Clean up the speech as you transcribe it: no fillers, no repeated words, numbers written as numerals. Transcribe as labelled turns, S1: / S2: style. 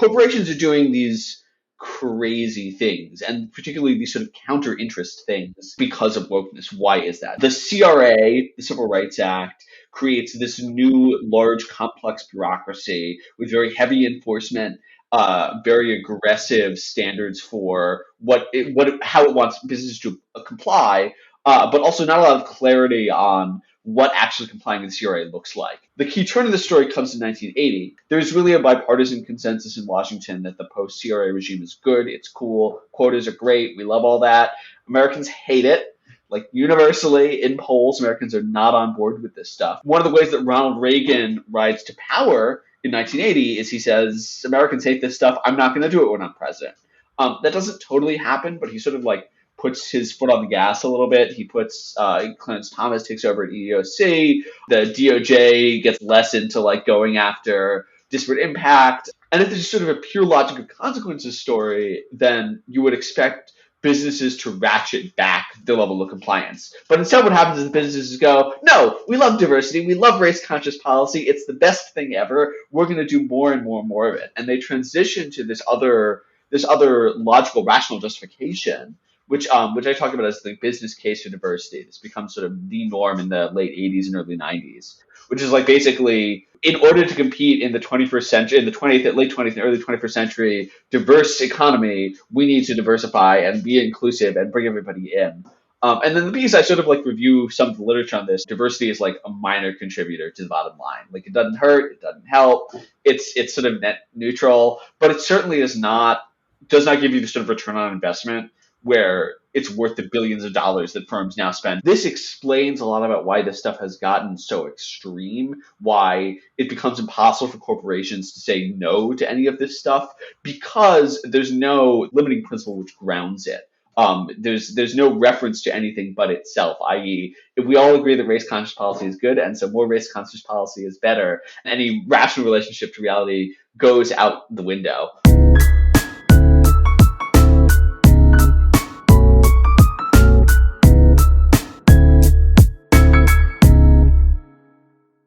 S1: corporations are doing these crazy things, and particularly these sort of counter interest things because of wokeness. Why is that? The CRA, the Civil Rights Act, creates this new large complex bureaucracy with very heavy enforcement, very aggressive standards for how it wants businesses to comply, but also not a lot of clarity on what actually complying with the CRA looks like. The key turn of the story comes in 1980. There's really a bipartisan consensus in Washington that the post-CRA regime is good, it's cool, quotas are great, we love all that. Americans hate it. Like universally in polls, Americans are not on board with this stuff. One of the ways that Ronald Reagan rides to power in 1980 is he says, Americans hate this stuff, I'm not going to do it when I'm president. That doesn't totally happen, but he sort of like puts his foot on the gas a little bit. He puts Clarence Thomas takes over at EEOC. The DOJ gets less into like going after disparate impact. And if there's sort of a pure logic of consequences story, then you would expect businesses to ratchet back their level of compliance. But instead what happens is businesses go, no, we love diversity, we love race-conscious policy, it's the best thing ever, we're going to do more and more and more of it. And they transition to this other logical, rational justification, which I talk about as the business case for diversity. This becomes sort of the norm in the late 80s and early 90s, which is like basically in order to compete in the 21st century, in the late 20th and early 21st century diverse economy, we need to diversify and be inclusive and bring everybody in. And then the piece, I sort of like review some of the literature on this. Diversity is like a minor contributor to the bottom line. Like it doesn't hurt, it doesn't help. It's sort of net neutral, but it certainly does not give you the sort of return on investment where it's worth the billions of dollars that firms now spend. This explains a lot about why this stuff has gotten so extreme, why it becomes impossible for corporations to say no to any of this stuff, because there's no limiting principle which grounds it. There's no reference to anything but itself, i.e., if we all agree that race-conscious policy is good and so more race-conscious policy is better, any rational relationship to reality goes out the window.